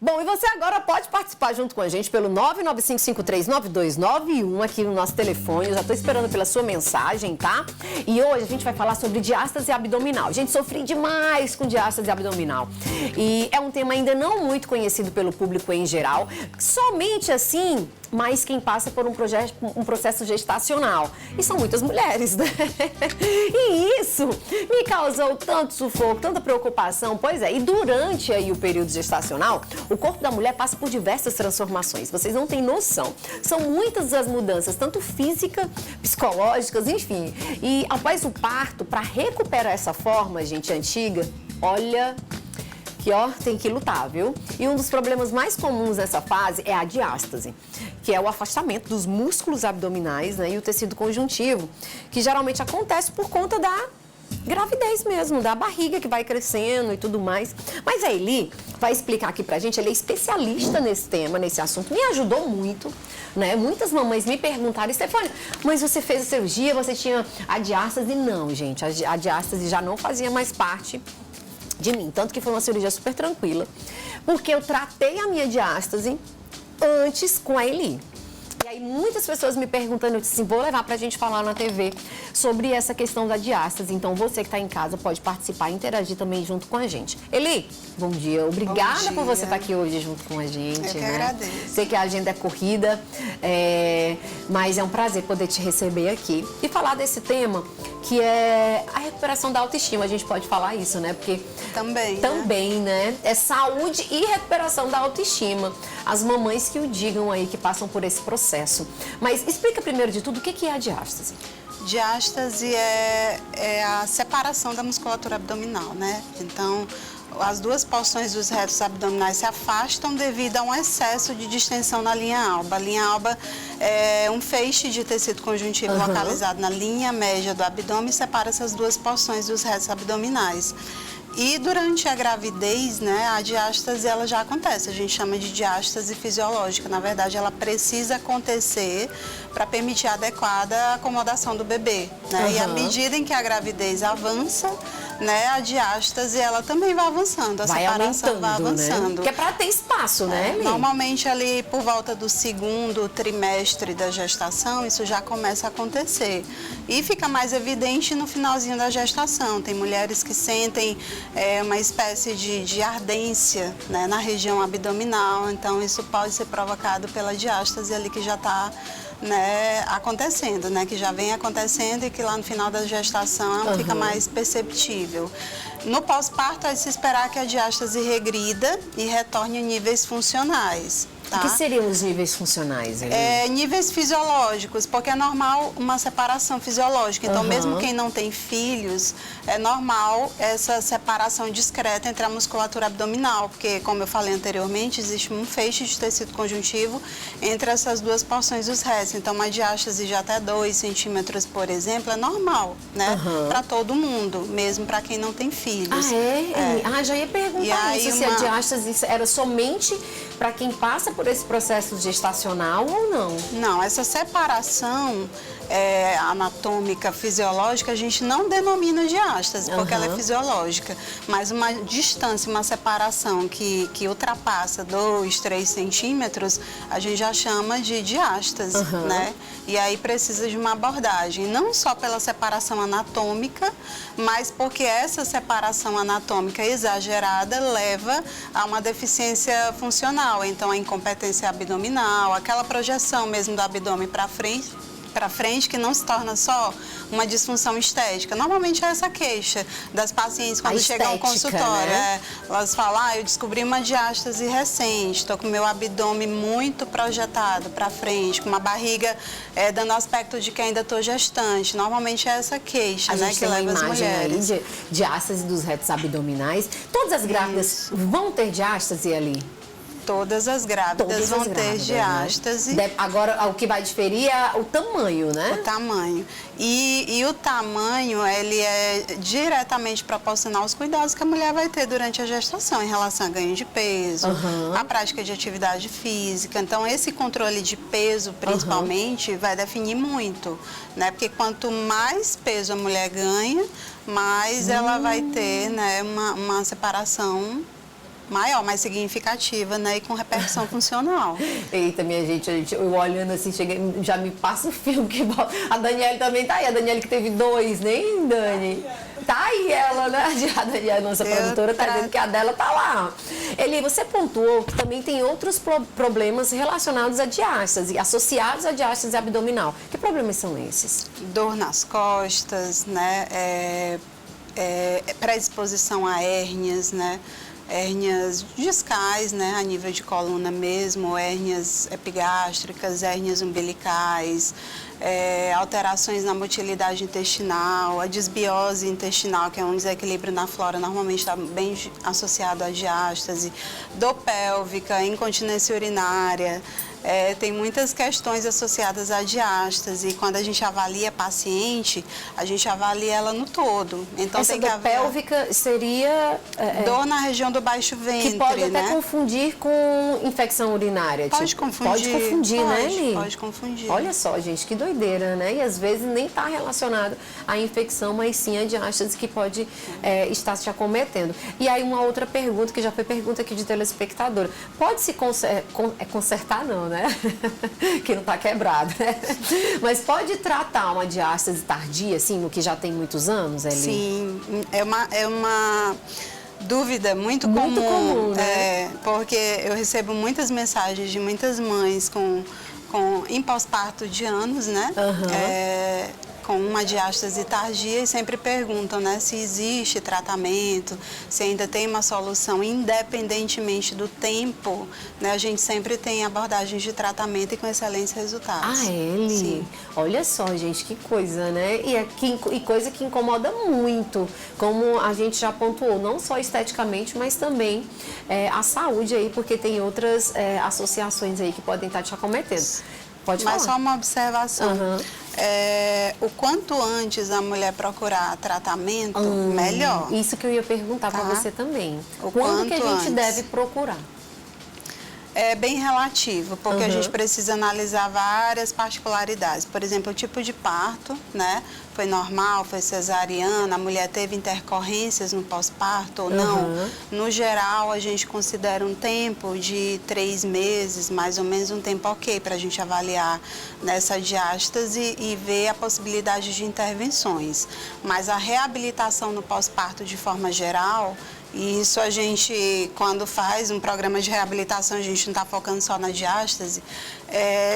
Bom, e você agora pode participar junto com a gente pelo 995539291 aqui no nosso telefone. Eu já tô esperando pela sua mensagem, tá? E hoje a gente vai falar sobre diástase abdominal. Gente, sofri demais com diástase abdominal. E é um tema ainda não muito conhecido pelo público em geral. Somente assim, mas quem passa por um processo gestacional. E são muitas mulheres, né? E isso me causou tanto sufoco, tanta preocupação. Pois é, e durante aí o período gestacional, o corpo da mulher passa por diversas transformações. Vocês não têm noção. São muitas as mudanças, tanto físicas, psicológicas, enfim. E após o parto, para recuperar essa forma, gente, antiga, olha que, ó, tem que lutar, viu? E um dos problemas mais comuns nessa fase é a diástase, que é o afastamento dos músculos abdominais, né, e o tecido conjuntivo, que geralmente acontece por conta da gravidez mesmo, da barriga que vai crescendo e tudo mais. Mas a Eli vai explicar aqui pra gente, ela é especialista nesse tema, nesse assunto, me ajudou muito, né? Muitas mamães me perguntaram, Stefânia, mas você fez a cirurgia, você tinha a diástase? Não, gente, a diástase já não fazia mais parte de mim, tanto que foi uma cirurgia super tranquila, porque eu tratei a minha diástase antes com a Eli. E aí muitas pessoas me perguntando, eu disse assim, vou levar pra gente falar na TV sobre essa questão da diástase. Então você que tá em casa pode participar e interagir também junto com a gente. Eli, bom dia. Obrigada bom dia. Por você estar aqui hoje junto com a gente. Eu que né? agradeço. Sei que a agenda é corrida, mas é um prazer poder te receber aqui e falar desse tema que é a recuperação da autoestima. A gente pode falar isso, né? Porque também, né? É saúde e recuperação da autoestima. As mamães que o digam aí, que passam por esse processo. Mas explica primeiro de tudo o que é a diástase. Diástase é a separação da musculatura abdominal, né? Então, as duas porções dos retos abdominais se afastam devido a um excesso de distensão na linha alba. A linha alba é um feixe de tecido conjuntivo localizado na linha média do abdômen e separa essas duas porções dos retos abdominais. E durante a gravidez, né, a diástase ela já acontece, a gente chama de diástase fisiológica. Na verdade, ela precisa acontecer para permitir a adequada acomodação do bebê, né? E à medida em que a gravidez avança, né, a diástase ela também vai avançando, a separação vai avançando. Né? Porque é para ter espaço, né? Normalmente ali por volta do segundo trimestre da gestação, isso já começa a acontecer. E fica mais evidente no finalzinho da gestação. Tem mulheres que sentem uma espécie de ardência, né, na região abdominal, então isso pode ser provocado pela diástase ali que já está, né, acontecendo, né, que já vem acontecendo e que lá no final da gestação fica mais perceptível. No pós-parto é se esperar que a diástase regrida e retorne a níveis funcionais. Tá? O que seriam os níveis funcionais? Níveis fisiológicos, porque é normal uma separação fisiológica. Então, mesmo quem não tem filhos, é normal essa separação discreta entre a musculatura abdominal, porque, como eu falei anteriormente, existe um feixe de tecido conjuntivo entre essas duas porções dos retos. Então, uma diástase de até 2 centímetros, por exemplo, é normal, né? Para todo mundo, mesmo para quem não tem filhos. Já ia perguntar isso, se a diástase era somente para quem passa por esse processo gestacional ou não? Não, essa separação anatômica, fisiológica, a gente não denomina diástase, porque ela é fisiológica. Mas uma distância, uma separação que ultrapassa 2, 3 centímetros, a gente já chama de diástase, né? E aí precisa de uma abordagem, não só pela separação anatômica, mas porque essa separação anatômica exagerada leva a uma deficiência funcional. Então, a incompetência abdominal, aquela projeção mesmo do abdômen para frente, que não se torna só uma disfunção estética. Normalmente é essa queixa das pacientes quando chegam ao consultório. Né? Elas falam, eu descobri uma diástase recente, estou com o meu abdômen muito projetado para frente, com uma barriga dando aspecto de que ainda estou gestante. Normalmente é essa queixa, né, que leva as mulheres. Aí de diástase dos retos abdominais. Todas as grávidas vão ter diástase ali? Todas as grávidas vão ter diástase. Né? Agora, o que vai diferir é o tamanho, né? O tamanho. E o tamanho, ele é diretamente proporcional aos cuidados que a mulher vai ter durante a gestação, em relação a ganho de peso, a prática de atividade física. Então, esse controle de peso, principalmente, vai definir muito, né? Porque quanto mais peso a mulher ganha, mais ela vai ter, né, uma separação maior, mais significativa, né? E com repercussão funcional. Eita, minha gente, eu olhando assim, já me passa o filme que a Daniele também tá aí. A Daniele que teve 2, nem Dani? Tá aí ela, né? A Daniele, nossa produtora, tá dizendo que a dela tá lá. Eli, você pontuou que também tem outros problemas relacionados à diástase, associados à diástase abdominal. Que problemas são esses? Dor nas costas, né? Predisposição a hérnias, né? Hérnias discais, né, a nível de coluna mesmo, hérnias epigástricas, hérnias umbilicais, alterações na motilidade intestinal, a disbiose intestinal, que é um desequilíbrio na flora, normalmente está bem associado à diástase, dor pélvica, incontinência urinária. Tem muitas questões associadas à diástase e quando a gente avalia a paciente, a gente avalia ela no todo. Então, essa dor pélvica seria... dor na região do baixo ventre, que pode até né? confundir com infecção urinária. Pode confundir. Pode confundir, né, Eli? Pode confundir. Olha só, gente, que doideira, né? E às vezes nem está relacionado à infecção, mas sim à diástase que pode estar te acometendo. E aí uma outra pergunta, que já foi pergunta aqui de telespectadora. Pode se consertar, não, né? Que não está quebrado, né? Mas pode tratar uma diástase tardia, assim, no que já tem muitos anos, Eli? Sim, é uma dúvida muito comum, né? Porque eu recebo muitas mensagens de muitas mães em pós-parto de anos, né? Com uma diástase tardia e sempre perguntam, né, se existe tratamento, se ainda tem uma solução, independentemente do tempo, né, a gente sempre tem abordagens de tratamento e com excelentes resultados. Ah, Eli? Sim. Olha só, gente, que coisa, né? E coisa que incomoda muito, como a gente já pontuou, não só esteticamente, mas também a saúde aí, porque tem outras associações aí que podem estar te acometendo. Pode falar. Mas só uma observação. O quanto antes a mulher procurar tratamento, melhor. Isso que eu ia perguntar para você também. O Quando que a gente antes deve procurar? É bem relativo, porque a gente precisa analisar várias particularidades. Por exemplo, o tipo de parto, né? Foi normal, foi cesariana, a mulher teve intercorrências no pós-parto ou não. No geral, a gente considera um tempo de 3 meses, mais ou menos um tempo ok para a gente avaliar nessa diástase e ver a possibilidade de intervenções. Mas a reabilitação no pós-parto de forma geral, e isso a gente, quando faz um programa de reabilitação, a gente não está focando só na diástase,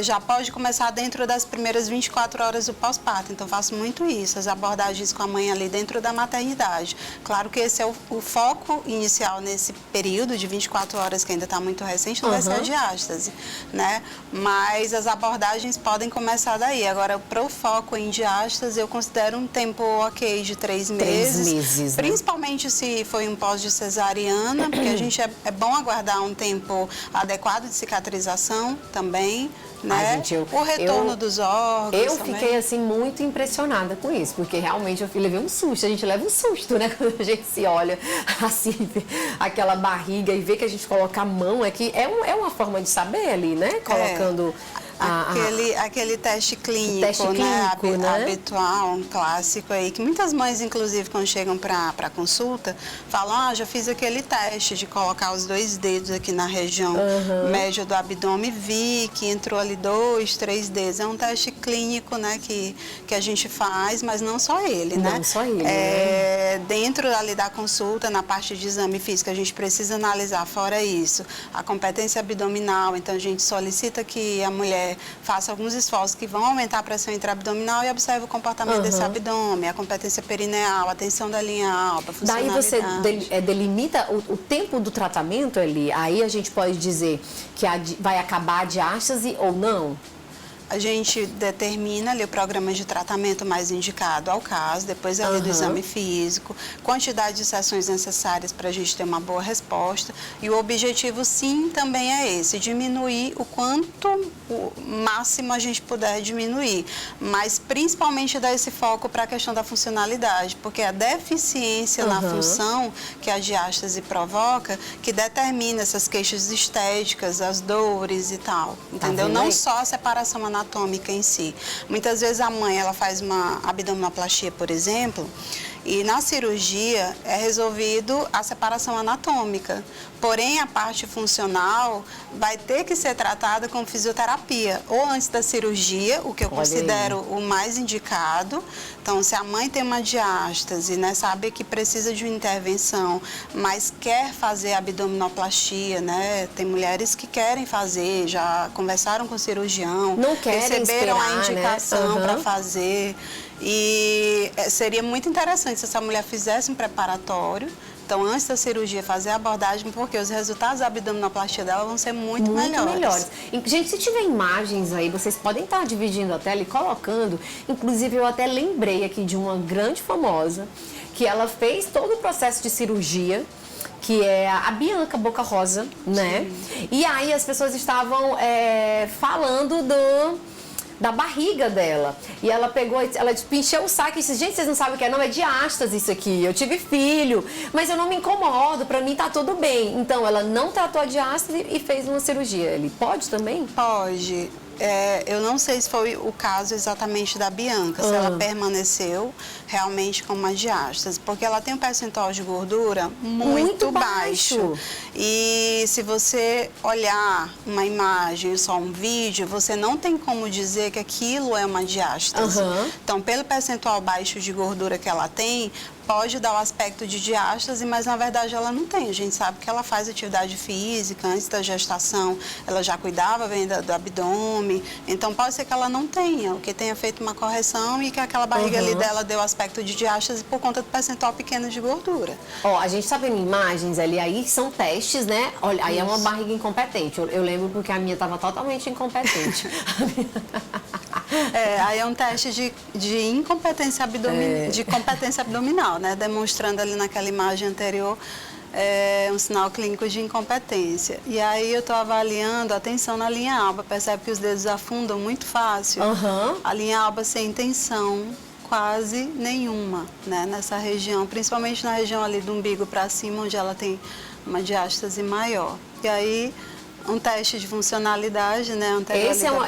já pode começar dentro das primeiras 24 horas do pós-parto. Então, faço muito isso, as abordagens com a mãe ali dentro da maternidade. Claro que esse é o foco inicial nesse período de 24 horas, que ainda está muito recente, não vai ser a diástase, né? Mas as abordagens podem começar daí. Agora, para o foco em diástase, eu considero um tempo ok de 3 meses. 3 meses, né? Principalmente se foi um pós de cesariana, porque a gente é bom aguardar um tempo adequado de cicatrização também, né? Gente, o retorno dos órgãos. Eu também. fiquei assim muito impressionada com isso, porque realmente eu levei um susto. A gente leva um susto, né? Quando a gente se olha assim, aquela barriga e vê que a gente coloca a mão aqui. É uma forma de saber ali, né? Colocando. Aquele teste clínico, né? Habitual, um clássico aí, que muitas mães, inclusive, quando chegam para consulta, falam, já fiz aquele teste de colocar os 2 dedos aqui na região média do abdômen, vi que entrou ali 2, 3 dedos. É um teste clínico, né, que a gente faz, mas não só ele, né? Não só ele, né? Dentro ali da consulta, na parte de exame físico, a gente precisa analisar, fora isso, a competência abdominal. Então, a gente solicita que a mulher faça alguns esforços que vão aumentar a pressão intraabdominal e observe o comportamento desse abdômen, a competência perineal, a tensão da linha alta, a funcionalidade. Daí você delimita o tempo do tratamento ali, aí a gente pode dizer que vai acabar a diástase ou não? A gente determina ali o programa de tratamento mais indicado ao caso, depois ali do exame físico, quantidade de sessões necessárias para a gente ter uma boa resposta. E o objetivo, sim, também é esse, diminuir o quanto o máximo a gente puder diminuir, mas principalmente dar esse foco para a questão da funcionalidade, porque a deficiência na função que a diástase provoca, que determina essas queixas estéticas, as dores e tal, entendeu? Não só a separação anatômica em si. Muitas vezes a mãe, ela faz uma abdominoplastia, por exemplo, e na cirurgia é resolvido a separação anatômica, Porém, a parte funcional vai ter que ser tratada com fisioterapia, ou antes da cirurgia, o que eu considero o mais indicado. Então, se a mãe tem uma diástase, né, sabe que precisa de uma intervenção, mas quer fazer abdominoplastia, né? Tem mulheres que querem fazer, já conversaram com o cirurgião, não querem receberam esperar, a indicação, né? para fazer. E seria muito interessante se essa mulher fizesse um preparatório. Então, antes da cirurgia, fazer a abordagem, porque os resultados da abdominoplastia dela vão ser muito melhores. Gente, se tiver imagens aí, vocês podem estar dividindo a tela e colocando. Inclusive, eu até lembrei aqui de uma grande famosa, que ela fez todo o processo de cirurgia, que é a Bianca Boca Rosa, né? Sim. E aí as pessoas estavam falando da barriga dela. E ela pegou, ela encheu o saco e disse, gente, vocês não sabem o que é, não, é diástase isso aqui. Eu tive filho, mas eu não me incomodo, pra mim tá tudo bem. Então, ela não tratou a diástase e fez uma cirurgia. Ele pode também? Pode. Eu não sei se foi o caso exatamente da Bianca, se ela permaneceu realmente com uma diástase, porque ela tem um percentual de gordura muito baixo. E se você olhar uma imagem, só um vídeo, você não tem como dizer que aquilo é uma diástase. Então, pelo percentual baixo de gordura que ela tem, pode dar o aspecto de diástase, mas na verdade ela não tem. A gente sabe que ela faz atividade física, antes da gestação ela já cuidava bem do abdômen, então pode ser que ela não tenha, ou que tenha feito uma correção e que aquela barriga ali dela deu aspecto de diástase por conta do percentual pequeno de gordura. Ó, a gente tá vendo imagens ali, aí são testes, né? Olha, aí é uma barriga incompetente. Eu lembro porque a minha tava totalmente incompetente. Aí é um teste de incompetência de competência abdominal, né? Demonstrando ali naquela imagem anterior um sinal clínico de incompetência. E aí eu estou avaliando a tensão na linha alba. Percebe que os dedos afundam muito fácil. A linha alba sem tensão quase nenhuma, né? Nessa região, principalmente na região ali do umbigo para cima, onde ela tem uma diástase maior. E aí um teste de funcionalidade, né?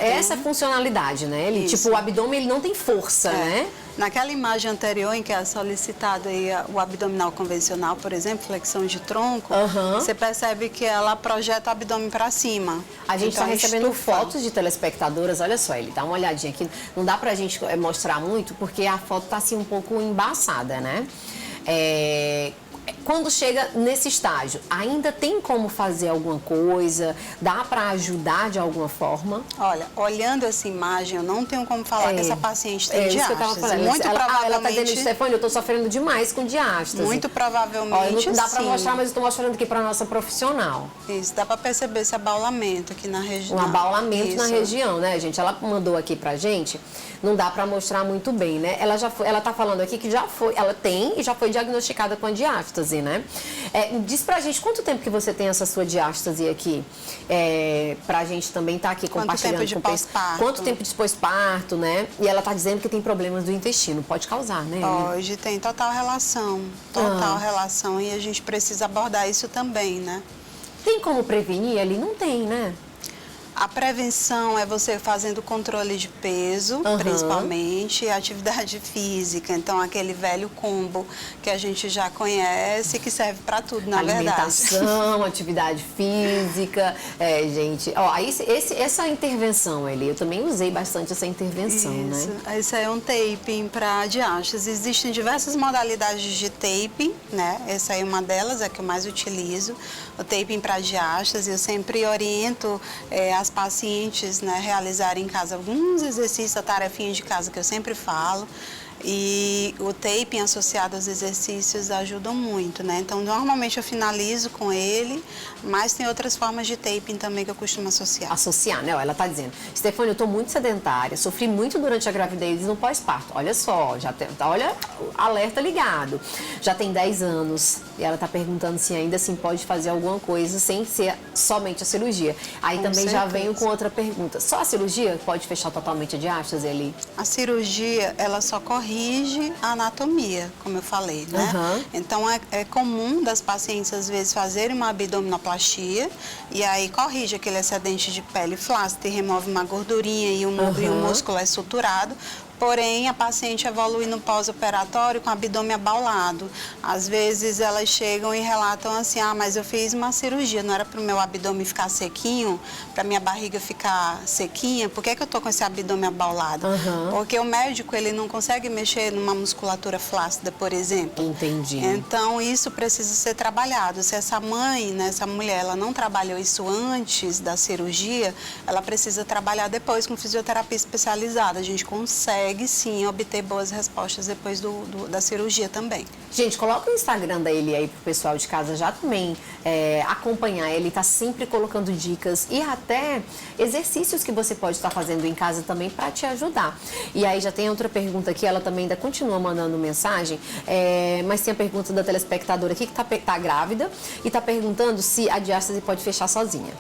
Essa funcionalidade, né? Ele, tipo, o abdômen ele não tem força, né? Naquela imagem anterior em que é solicitado aí o abdominal convencional, por exemplo, flexão de tronco, você percebe que ela projeta o abdômen para cima. A gente está recebendo fotos de telespectadoras, olha só, ele dá uma olhadinha aqui. Não dá pra gente mostrar muito, porque a foto tá assim um pouco embaçada, né? Quando chega nesse estágio, ainda tem como fazer alguma coisa? Dá para ajudar de alguma forma? Olha, olhando essa imagem, eu não tenho como falar que essa paciente tem diástase. Isso que eu tava falando. Muito provavelmente... ela tá dizendo, Stefânia, eu tô sofrendo demais com diástase. Muito provavelmente, não dá para mostrar, mas eu tô mostrando aqui para nossa profissional. Isso, dá para perceber esse abaulamento aqui na região. Um abaulamento na região, né, gente? Ela mandou aqui pra gente, não dá para mostrar muito bem, né? Ela tá falando aqui que ela tem e já foi diagnosticada com a diástase, né? Diz pra gente quanto tempo que você tem essa sua diástase aqui, pra gente também tá aqui compartilhando. Quanto tempo de pós-parto? Quanto tempo de pós-parto, né? E ela tá dizendo que tem problemas do intestino, pode causar, né? Pode, tem total relação, e a gente precisa abordar isso também, né? Tem como prevenir ali? Não tem, né? A prevenção é você fazendo controle de peso, principalmente, e atividade física. Então, aquele velho combo que a gente já conhece, que serve para tudo, na verdade. Alimentação, atividade física. Gente, essa intervenção, Eli, eu também usei bastante essa intervenção, né? Isso é um taping para diástase. Existem diversas modalidades de taping, né? Essa aí é uma delas, é a que eu mais utilizo. O taping para diástase, eu sempre oriento as pacientes, né, realizarem em casa alguns exercícios, a tarefinha de casa que eu sempre falo. E o taping associado aos exercícios ajudam muito, né? Então, normalmente eu finalizo com ele, mas tem outras formas de taping também que eu costumo associar. Associar, né? Ela tá dizendo, Stefânia, eu tô muito sedentária, sofri muito durante a gravidez e no pós-parto. Olha só, olha, alerta ligado. Já tem 10 anos e ela tá perguntando se ainda assim pode fazer alguma coisa sem ser somente a cirurgia. Aí com também certeza. Já venho com outra pergunta. Só a cirurgia pode fechar totalmente a diástase ali? A cirurgia, ela só corrige a anatomia, como eu falei, né? Então, é comum das pacientes, às vezes, fazerem uma abdominoplastia e aí corrige aquele excedente de pele flácida e remove uma gordurinha e o músculo é suturado. porém a paciente evolui no pós-operatório com o abdômen abaulado. Às vezes elas chegam e relatam assim, mas eu fiz uma cirurgia, não era para o meu abdômen ficar sequinho, para minha barriga ficar sequinha, por que eu estou com esse abdômen abaulado? Porque o médico, ele não consegue mexer numa musculatura flácida, por exemplo. Entendi. Então, isso precisa ser trabalhado. Se essa mãe, né, essa mulher, ela não trabalhou isso antes da cirurgia, ela precisa trabalhar depois com fisioterapia especializada. A gente consegue, sim, obter boas respostas depois da cirurgia também. Gente, coloca o Instagram da Eli aí pro pessoal de casa já também acompanhar. Ele tá sempre colocando dicas e até exercícios que você pode estar fazendo em casa também para te ajudar. E aí já tem outra pergunta aqui, ela também ainda continua mandando mensagem, mas tem a pergunta da telespectadora aqui que tá grávida e tá perguntando se a diástase pode fechar sozinha.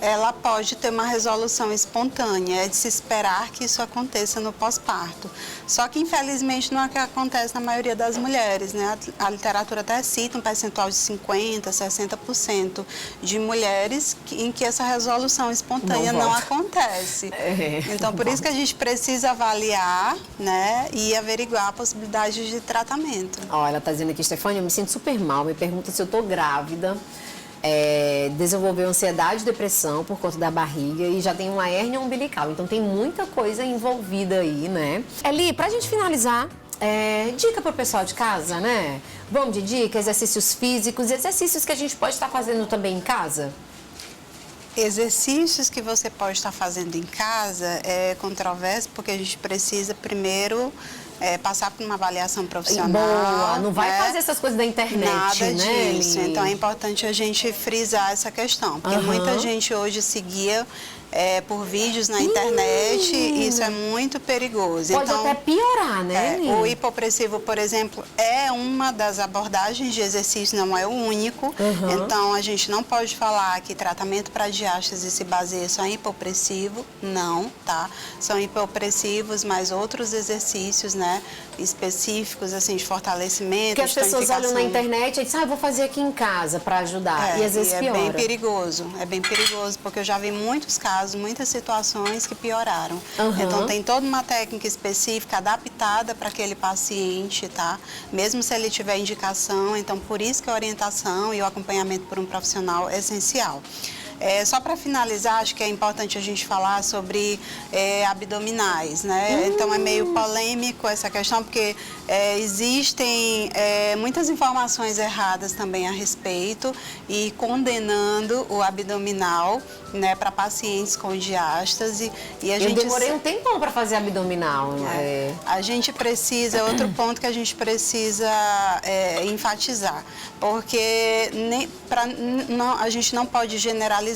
Ela pode ter uma resolução espontânea, é de se esperar que isso aconteça no pós-parto. Só que, infelizmente, não é o que acontece na maioria das mulheres, né? A literatura até cita um percentual de 50%, 60% de mulheres em que essa resolução espontânea não acontece. Então, por isso que a gente precisa avaliar, né, e averiguar a possibilidade de tratamento. Ó, ela tá dizendo aqui, Stefânia, eu me sinto super mal, me pergunta se eu tô grávida. Desenvolveu ansiedade e depressão por conta da barriga e já tem uma hérnia umbilical. Então tem muita coisa envolvida aí, né? Eli, pra gente finalizar, dica pro pessoal de casa, né? Vamos de dica, exercícios físicos e exercícios que a gente pode estar fazendo também em casa? Exercícios que você pode estar fazendo em casa é controverso, porque a gente precisa primeiro passar por uma avaliação profissional. Boa, não vai fazer essas coisas da internet, nada né? Disso. Então é importante a gente frisar essa questão, porque muita gente hoje se guia por vídeos na internet, e isso é muito perigoso. Pode até piorar, né? O hipopressivo, por exemplo, é uma das abordagens de exercício, não é o único. Então, a gente não pode falar que tratamento para diástase se baseia só em hipopressivo, não, tá? São hipopressivos, mas outros exercícios, né, específicos, assim, de fortalecimento, que as pessoas olham na internet e dizem, eu vou fazer aqui em casa para ajudar. E às vezes piora. É bem perigoso, porque eu já vi muitos casos, muitas situações que pioraram. Então, tem toda uma técnica específica adaptada para aquele paciente, tá? Mesmo se ele tiver indicação, então por isso que a orientação e o acompanhamento por um profissional é essencial. Só para finalizar, acho que é importante a gente falar sobre abdominais, né? Então, é meio polêmico essa questão, porque existem muitas informações erradas também a respeito e condenando o abdominal, né, para pacientes com diástase. Eu demorei um tempão para fazer abdominal. A gente precisa, outro ponto que a gente precisa enfatizar, porque a gente não pode generalizar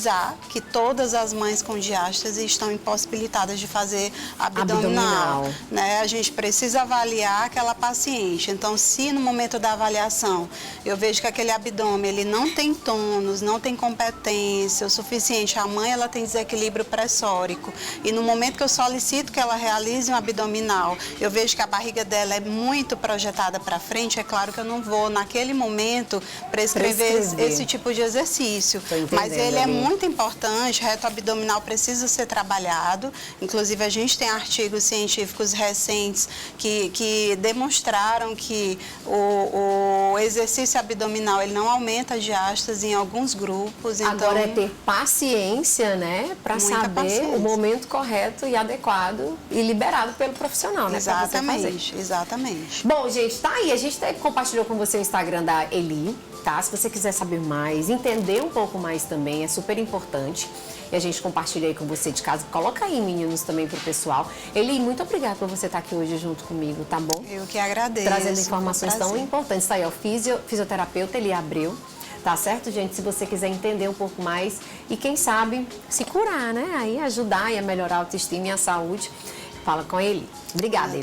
que todas as mães com diástase estão impossibilitadas de fazer abdominal. Né? A gente precisa avaliar aquela paciente. Então, se no momento da avaliação eu vejo que aquele abdômen ele não tem tônus, não tem competência o suficiente, a mãe ela tem desequilíbrio pressórico, e no momento que eu solicito que ela realize um abdominal, eu vejo que a barriga dela é muito projetada para frente, é claro que eu não vou, naquele momento, prescrever esse tipo de exercício. Mas ele é muito importante, reto abdominal precisa ser trabalhado. Inclusive, a gente tem artigos científicos recentes que demonstraram que o exercício abdominal ele não aumenta a diástase em alguns grupos. Então, agora é ter paciência, né, para saber o momento correto e adequado e liberado pelo profissional, né? Exatamente. Bom, gente, tá aí. A gente compartilhou com você o Instagram da Eli, tá? Se você quiser saber mais, entender um pouco mais também, é super importante. E a gente compartilha aí com você de casa. Coloca aí, meninos, também pro pessoal. Eli, muito obrigada por você estar aqui hoje junto comigo, tá bom? Eu que agradeço. Trazendo informações tão importantes. Tá aí, ó, fisioterapeuta Eli Abreu. Tá certo, gente? Se você quiser entender um pouco mais e, quem sabe, se curar, né? Aí ajudar e a melhorar a autoestima e a saúde, fala com ele. Obrigada, Eli.